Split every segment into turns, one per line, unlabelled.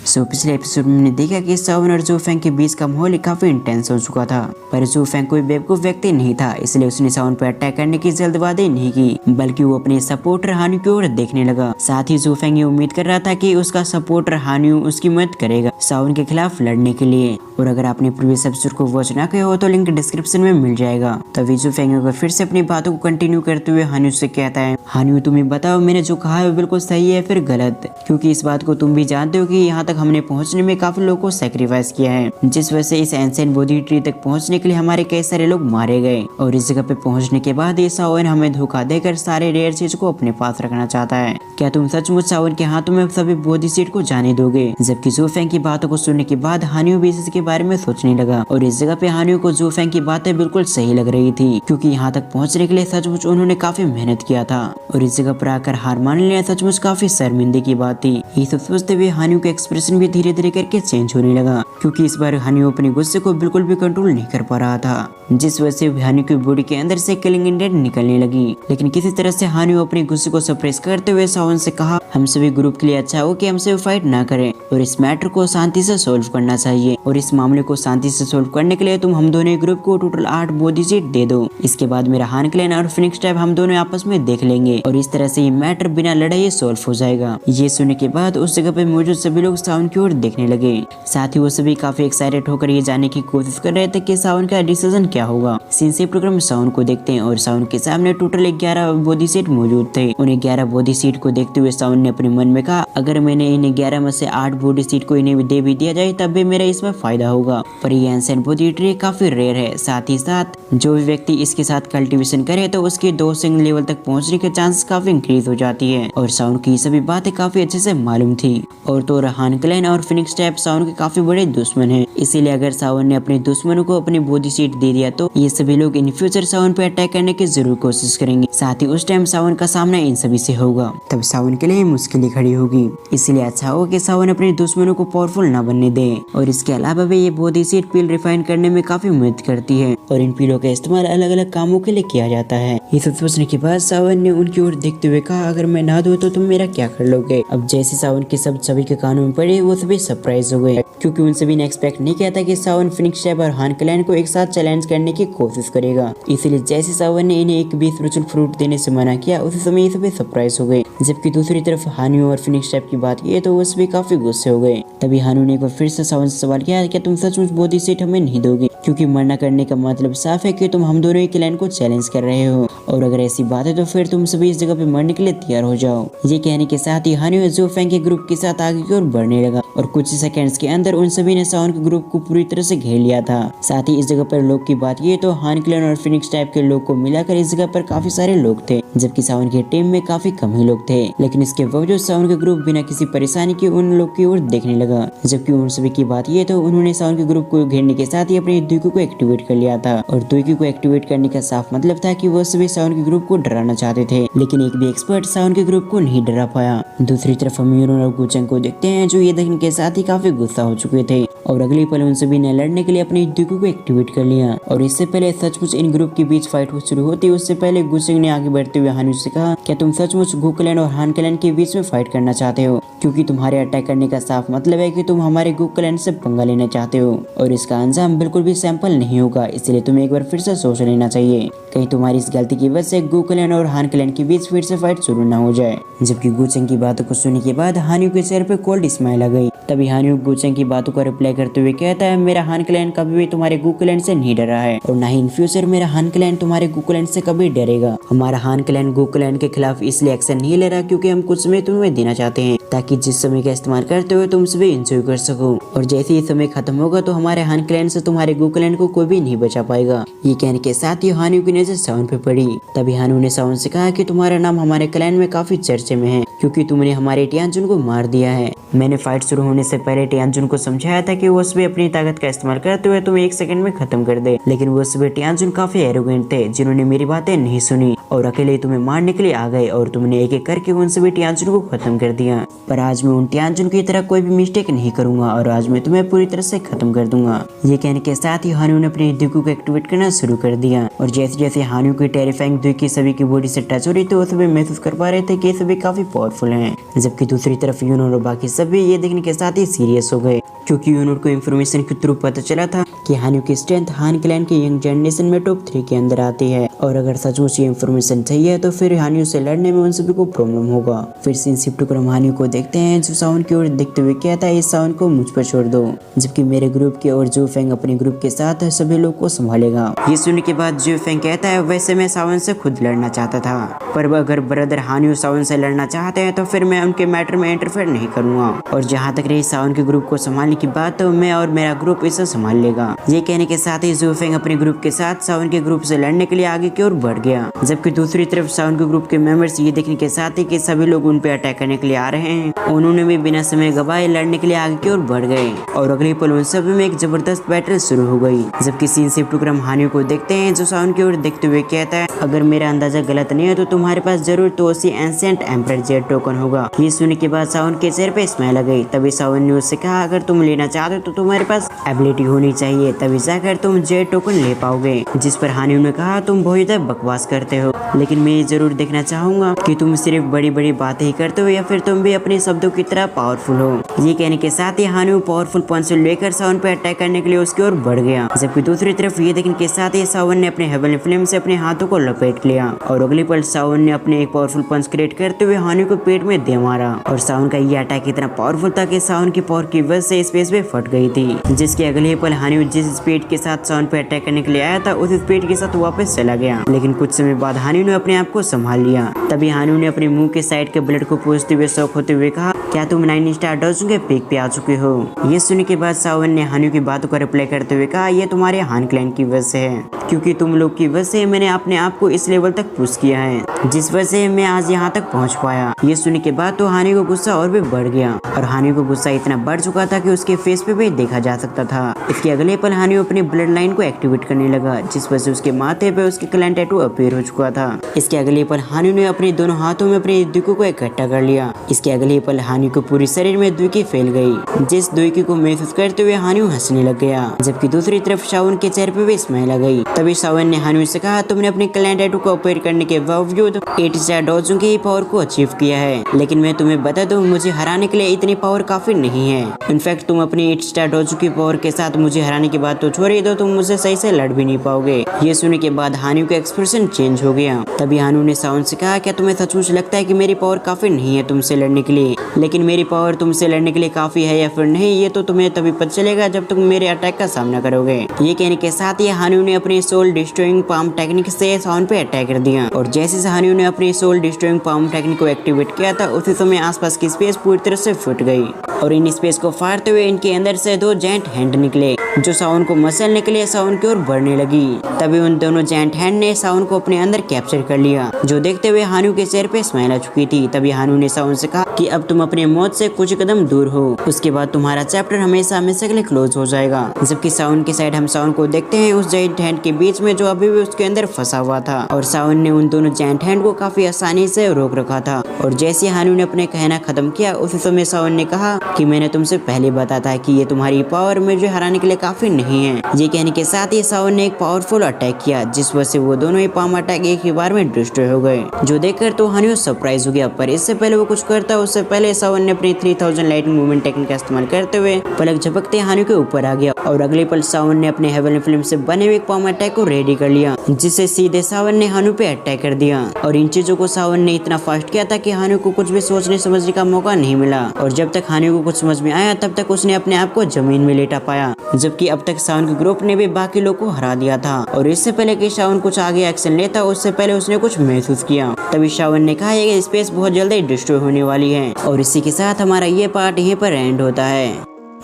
सो पिछले एपिसोड में हमने देखा कि सावन और जू फेंग के बीच का माहौल काफी इंटेंस हो चुका था, पर जू फेंग कोई बेवकूफ व्यक्ति नहीं था, इसलिए उसने सावन पर अटैक करने की जल्दबाजी नहीं की, बल्कि वो अपने सपोर्टर हानियो की ओर देखने लगा। साथ ही जू फेंग ये उम्मीद कर रहा था कि उसका सपोर्टर हानियो उसकी मदद करेगा सावन के खिलाफ लड़ने के लिए। और अगर आपने प्रीवियस एपिसोड को वॉच ना किया हो तो लिंक डिस्क्रिप्शन में मिल जाएगा। तभी जू फेंग फिर से अपनी बातों को कंटिन्यू करते हुए हानियो से कहता है, हानियो तुम्हें बताओ मैंने जो कहा है वो बिल्कुल सही है फिर गलत, क्योंकि इस बात को तुम भी जानते हो कि यहाँ तक हमने पहुँचने में काफी लोगों को सेक्रीफाइस किया है, जिस वजह से इस एंशिएंट बोधी ट्री तक पहुँचने के लिए हमारे कई सारे लोग मारे गए। और इस जगह पे पहुँचने के बाद ये सावन हमें धोखा देकर सारे रेयर चीज को अपने पास रखना चाहता है। क्या तुम सचमुच सावन के हाथों में सभी बोधी सीट को जाने दोगे? जबकि जू फेंग की बातों को सुनने के बाद हानियो भी इसके बारे में सोचने लगा। और इस जगह पे हानियो को जू फेंग की बातें बिल्कुल सही लग रही थी, क्योंकि यहाँ तक पहुँचने के लिए सचमुच उन्होंने काफी मेहनत किया था। और इस जगह पर आकर हार मान लेना सचमुच काफी शर्मिंदगी की बात थी। ये सब सोचते हुए हानियो का एक्सप्रेशन भी धीरे धीरे करके चेंज होने लगा, क्योंकि इस बार हानियो अपने गुस्से को बिल्कुल भी कंट्रोल नहीं कर पा रहा था, जिस वजह से हानियो की बॉडी के अंदर से किलिंग इंटेंट निकलने लगी। लेकिन किसी तरह से हानियो अपने गुस्से को सप्रेस करते हुए सावन से कहा, हम सभी ग्रुप के लिए अच्छा हो कि हमसे फाइट ना करें और इस मैटर को शांति से सोल्व करना चाहिए। और इस मामले को शांति से सोल्व करने के लिए तुम हम दोनों ग्रुप को टोटल 8 बोधी सीट दे दो। इसके बाद मेरा हान क्लैन और फिनिक्स ट्राइब हम दोनों आपस में देख लेंगे और इस तरह से ये मैटर बिना लड़ाई सोल्व हो जाएगा। ये सुनने के बाद उस जगह पे मौजूद सभी लोग सावन की ओर देखने लगे। साथ ही वो सभी काफी एक्साइटेड होकर ये जानने की कोशिश कर रहे थे कि सावन का डिसीजन क्या होगा। सिंसे प्रोग्राम में सावन को देखते हैं और सावन के सामने टोटल 11 बोधी सीट मौजूद थे। उन्हें 11 बोधी सीट को देखते हुए सावन ने अपने मन में कहा, अगर मैंने इन्हें 11 में से 8 बोधी सीट को इन्हें दे भी दिया जाए तब भी मेरा इसमें फायदा होगा। पर ये एंशिएंट बोधी ट्री काफी रेयर है, साथ ही साथ जो भी व्यक्ति इसके साथ कल्टीवेशन करे तो उसके 2 सिंग लेवल तक पहुंचने के चांसेस काफी इंक्रीज हो जाती है। और साउंड की सभी बातें काफी अच्छे से मालूम थी। और तो हान क्लैन और फिनिक्स ट्राइब साउंड के काफी बड़े दुश्मन हैं, इसीलिए अगर सावन ने अपने दुश्मनों को अपनी बोधी सीट दे दिया तो ये सभी लोग इन फ्यूचर सावन पे अटैक करने की जरूर कोशिश करेंगे। साथ ही उस टाइम सावन का सामना इन सभी से होगा, तब सावन के लिए मुश्किलें खड़ी होगी। इसलिए अच्छा हो कि सावन अपने दुश्मनों को पावरफुल न बनने दे। और इसके अलावा भी ये बोधी सीट पील रिफाइन करने में काफी मदद करती है और इन पीलों का इस्तेमाल अलग अलग कामों के लिए किया जाता है। ये सब सोचने के बाद सावन ने उनकी ओर देखते हुए कहा, अगर मैं ना दूं तो तुम मेरा क्या कर लोगे? अब जैसे सावन के सभी के कानों में पड़े वो सभी सरप्राइज हो गए, क्योंकि उन सभी ने एक्सपेक्ट नहीं किया था कि सावन फिनिक्स ट्राइब और हान क्लैन को एक साथ चैलेंज करने की कोशिश करेगा। इसलिए जैसे सावन ने इन्हें एक भी स्पिरिचुअल फ्रूट देने से मना किया उसी समय ये सभी सरप्राइज हो गए। जबकि दूसरी तरफ हानियो और फिनिक्स ट्राइब की बात की तो वो सभी काफी गुस्से हो गए। तभी हानियो ने फिर से सावन से सवाल किया, क्या तुम सचमुच बोधी सीट हमें नहीं दोगे? क्योंकि मना करने का मतलब साफ है कि तुम हम दोनों ही क्लैन को चैलेंज कर रहे हो, और अगर ऐसी बात है तो फिर तुम सभी इस जगह पे मरने के लिए तैयार हो जाओ। ये कहने के साथ ही हानियो जू फेंग के ग्रुप के साथ आगे की ओर बढ़ने लगा और कुछ सेकंड्स के अंदर उन सभी ने सावन के ग्रुप को पूरी तरह से घेर लिया था। साथ ही इस जगह पर लोग की बात ये तो हान क्लैन और फिनिक्स टाइप के लोग को मिलाकर इस जगह पर काफी सारे लोग थे, जबकि सावन की टीम में काफी कम ही लोग थे। लेकिन इसके बावजूद सावन का ग्रुप बिना किसी परेशानी के उन लोग की ओर देखने लगा। जबकि उन सभी की बात ये तो उन्होंने सावन के ग्रुप को घेरने के साथ ही अपने दुईक्यू को एक्टिवेट कर लिया था। और दुईक्यू को एक्टिवेट करने का साफ मतलब था कि वो सभी सावन के ग्रुप को डराना चाहते थे, लेकिन एक भी एक्सपर्ट सावन के ग्रुप को नहीं डरा पाया। दूसरी तरफ हम यूरोन और गुचेंग को देखते हैं, जो ये देखने के साथ ही काफी गुस्सा हो चुके थे और अगले पल उन सभी ने लड़ने के लिए अपने दुईक्यू को एक्टिवेट कर लिया। और इससे पहले सचमुच इन ग्रुप के बीच फाइट शुरू होती उससे पहले गुचेंग ने आगे बढ़ते हुए हानियो से कहा, क्या तुम सचमुच गु क्लैन और हान क्लैन के बीच में फाइट करना चाहते हो? क्योंकि तुम्हारे अटैक करने का साफ मतलब है कि तुम हमारे गु क्लैन से पंगा लेना चाहते हो और इसका अंजाम बिल्कुल भी सैंपल नहीं होगा। इसलिए तुम्हें एक बार फिर से सोच लेना चाहिए, कहीं तुम्हारी इस गलती की वजह से गु क्लैन और हान क्लैन के बीच फिर से फाइट शुरू ना हो जाए। जबकि गुचेंग की बातों को सुनने के बाद हानियो के चेहरे पे कोल्ड स्माइल आ गई। तभी हानियो गुचेंग की बातों का रिप्लाई करते हुए कहता है, मेरा हान क्लैन कभी भी तुम्हारे गु क्लैन से नहीं डरा है और ना ही इन फ्यूचर मेरा हान क्लैन तुम्हारे गु क्लैन से कभी डरेगा। हमारा हान क्लैन गु क्लैन के खिलाफ इसलिए एक्शन नहीं ले रहा क्योंकि हम कुछ समय तुम्हें देना चाहते हैं, ताकि जिस समय का इस्तेमाल करते हुए तुम सभी एंजॉय कर सको। और जैसे ही समय खत्म होगा तो हमारे हान क्लैन से तुम्हारे गु क्लैन को कोई भी नहीं बचा पाएगा। ये कहने के साथ ही हानियो की नजर सावन पे पड़ी। तभी हानियो ने सावन से कहा कि तुम्हारा नाम हमारे क्लैन में काफी चर्चे में है, क्योंकि तुमने हमारे टियानजुन को मार दिया है। मैंने फाइट शुरू होने से पहले टियानजुन को समझाया था कि वो सभी अपनी ताकत का इस्तेमाल करते हुए तुम्हें 1 सेकंड में खत्म कर दे, लेकिन वो सभी टियानजुन काफी एरोगेंट थे जिन्होंने मेरी बातें नहीं सुनी और अकेले तुम्हें मारने के लिए आ गए और तुमने एक एक करके उन सभी टियानजुन को खत्म कर दिया। पर आज मैं उन टियानजुन की तरह कोई भी मिस्टेक नहीं करूंगा और आज मैं तुम्हें पूरी तरह से खत्म कर दूंगा। ये कहने के साथ ही हानु ने अपने द्विको को एक्टिवेट करना शुरू कर दिया और जैसे जैसे हानु की टेरिफाइंग द्विकी सभी की बॉडी से टच हो रही तो सभी महसूस कर पा रहे थे कि सभी काफी पावरफुल हैं। जबकि दूसरी तरफ यूनोर और बाकी सभी ये देखने के साथ ही सीरियस हो गए क्योंकि यूनोर को इन्फॉर्मेशन के थ्रू पता चला था कि हानु की स्ट्रेंथ हान क्लैन के यंग जनरेशन में टॉप 3 के अंदर आती है और अगर सचमुच ये इन्फॉर्मेशन सही है तो फिर हानु से लड़ने में उन सभी को प्रॉब्लम होगा। फिर सीन शिफ्ट कर हम हानु को देखते हैं जो साउन की ओर देखते हुए कहता है इस साउन को मुझ पर छोड़ दो, जबकि मेरे ग्रुप के और जू फेंग अपने ग्रुप के साथ सभी लोग को संभालेगा। ये सुनने के बाद जू फेंग कहता है वैसे मैं सावन से खुद लड़ना चाहता था, पर अगर ब्रदर हानु सावन से लड़ना चाहते हैं तो फिर मैं उनके मैटर में इंटरफेयर नहीं करूंगा और जहाँ तक रही सावन के ग्रुप को संभालने की बात तो मैं और मेरा ग्रुप इसे संभाल लेगा। ये कहने के साथ ही जू फेंग अपने ग्रुप के साथ सावन के ग्रुप से लड़ने के लिए आगे की ओर बढ़ गया। जबकि दूसरी तरफ सावन के ग्रुप के मेंबर्स ये देखने के साथ ही कि सभी लोग उन पे अटैक करने के लिए आ रहे हैं, उन्होंने भी बिना समय गवाए लड़ने के लिए आगे की ओर बढ़ गए और अगले पल उन सभी में एक जबरदस्त बैटल शुरू हो गई। जबकि सीन शिफ्ट होकर हम हानु को देखते हैं जो सावन की ओर देखते हुए कहता है अगर मेरा अंदाजा गलत नहीं है तो तुम्हारे पास जरूर तो उसी एंशिएंट एम्परर जेड टोकन होगा। ये सुनने के बाद सावन के चेहरे पे स्माइल आ गई। तभी सावन ने उससे कहा अगर तुम लेना चाहते हो तो तुम्हारे पास एबिलिटी होनी चाहिए, तभी जाकर तुम जेड टोकन ले पाओगे। जिस पर हानु ने कहा तुम बहुत ज्यादा बकवास करते हो, लेकिन मैं ये जरूर देखना चाहूंगा कि तुम सिर्फ बड़ी बड़ी बातें ही करते हो या फिर तुम भी अपने शब्दों की तरह पावरफुल हो। ये कहने के साथ ही हानु पावरफुल पंच लेकर सावन पे अटैक करने के लिए उसकी ओर बढ़ गया। जबकि दूसरी तरफ ये देखने के साथ ही सावन ने अपने हेवनली फ्लेम से अपने हाथों को लपेट लिया और अगले पल सावन ने अपने एक पावरफुल पंच क्रिएट करते हुए हानु को पेट में दे मारा और सावन का ये अटैक इतना पावरफुल था कि सावन की पावर की वजह से स्पेस पे फट गई थी। जिसके अगले पल हानु जिस स्पीड के साथ सावन पे अटैक करने के लिए आया था उस स्पीड के साथ वापस चला गया, लेकिन कुछ समय बाद हानु ने अपने आप को संभाल लिया। तभी हानु ने अपने मुंह के साइड के ब्लड को पूछते हुए शौक होते हुए कहा क्या तुम 9 स्टार डॉजों के पीक पे आ चुके हो। ये सुनने के बाद सावन ने हानु की बातों का रिप्लाई करते हुए कहा ये तुम्हारे हान क्लैन की वजह से है, क्योंकि तुम लोग की वजह से मैंने अपने आप को इस लेवल तक पुश किया है जिस वजह से मैं आज यहाँ तक पहुँच पाया। ये सुनने के बाद तो हानु को गुस्सा और भी बढ़ गया और हानु को गुस्सा इतना बढ़ चुका था कि उसके फेस पे भी देखा जा सकता था। इसके अगले पल हानु अपनी ब्लड लाइन को एक्टिवेट करने लगा जिस वजह से उसके माथे पे उसके क्लैन टैटू अपीयर हो चुका था। इसके अगले पल हानु ने अपने दोनों हाथों में अपने द्विको को इकट्ठा कर लिया। इसके अगले पल हानु को पूरी शरीर में द्विकी फैल गई, जिस द्विकी को महसूस करते हुए हानु हंसने लग गया। जबकि दूसरी तरफ सावन के चेहरे पे भी स्माइल आ गई। तभी सावन ने हानु से कहा तुमने अपने क्लैन टैटू को अपीयर करने के बावजूद 8 स्टार डॉजों की पावर को अचीव किया है, लेकिन मैं तुम्हें बता दूं मुझे हराने के लिए इतनी पावर काफी नहीं है। इनफैक्ट तुम अपनी 8 स्टार डॉजों की पावर के साथ मुझे हराने की बात तो छोड़ ही दो, तुम मुझसे सही से लड़ भी नहीं पाओगे। ये सुनने के बाद हानु का एक्सप्रेशन चेंज हो गया। तभी हानु ने सावन से कहा क्या तुम्हें सचमुच लगता है कि मेरी पावर काफी नहीं है तुमसे लड़ने के लिए, लेकिन मेरी पावर तुमसे लड़ने के लिए काफी है या फिर नहीं ये तो तुम्हें तभी पता चलेगा जब तुम मेरे अटैक का सामना करोगे। ये कहने के साथ ही हानु ने अपनी सोल डिस्ट्रॉइंग पाम टेक्निक से सावन पे अटैक कर दिया और जैसे हानु ने अपनी सोल डिस्ट्रॉइंग पाम टेक्निक को एक्टिवेट किया था उसी समय आसपास की स्पेस पूरी तरह से फट गई और इन स्पेस को फाड़ते हुए इनके अंदर से 2 जायंट हैंड निकले जो सावन को मसलने के लिए सावन की ओर बढ़ने लगी। तभी उन दोनों जायंट हैंड ने सावन को अपने अंदर कैप्चर कर लिया, जो देखते हुए हानु के चेहरे पे स्माइल आ चुकी थी। तभी हानु ने सावन से कहा कि अब तुम अपने मौत से कुछ कदम दूर हो, उसके बाद तुम्हारा चैप्टर हमेशा हमेशा के लिए क्लोज हो जाएगा। जबकि सावन की साइड हम सावन को देखते हैं उस जायंट हैंड के बीच में जो अभी भी उसके अंदर फंसा हुआ था और सावन ने उन दोनों जायंट हैंड को काफी आसानी से रोक रखा था। और जैसे हानु ने अपने कहना खत्म किया उसी समय सावन ने कहा कि मैंने तुमसे पहले बताया था कि ये तुम्हारी पावर मुझे हराने के लिए काफी नहीं है। ये कहने के साथ ही सावन ने एक पावरफुल अटैक किया जिस वजह से वो दोनों ही पाम अटैक एक ही बार में डिस्ट्रॉय हो गए, जो देखकर तो हानु सरप्राइज हो गया। पर इससे पहले वो कुछ करता उससे पहले सावन ने अपनी 3000 लाइटिंग मूवमेंट टेक्निक का इस्तेमाल करते हुए पलक झपकते हानु के ऊपर आ गया और अगले पल सावन ने अपने हेवनली फ्लेम से बने हुए पाम अटैक को रेडी कर लिया, जिससे सीधे सावन ने हानु पे अटैक कर दिया। और इन चीजों को सावन ने इतना फास्ट किया था कि हानु को कुछ भी सोचने समझने का मौका नहीं मिला और जब तक हानु को कुछ समझ में आया तब तक उसने अपने आप को जमीन में लेटा पाया, जबकि अब तक सावन के ग्रुप ने भी बाकी लोग को हरा दिया था। और इससे पहले कि सावन कुछ आगे एक्शन लेता उससे पहले उसने कुछ महसूस किया। तभी सावन ने कहा ये स्पेस बहुत जल्दी डिस्ट्रॉय होने वाली है और इसी के साथ हमारा ये पार्ट यहीं पर एंड होता है।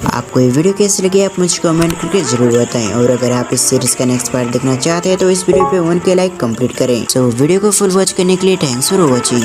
आपको ये वीडियो कैसी लगी आप मुझे कमेंट करके जरूर बताएं और अगर आप इस सीरीज का नेक्स्ट पार्ट देखना चाहते हैं तो इस वीडियो पे 1K लाइक कंप्लीट करें। तो वीडियो को फुल वॉच करने के लिए थैंक्स फॉर वॉचिंग।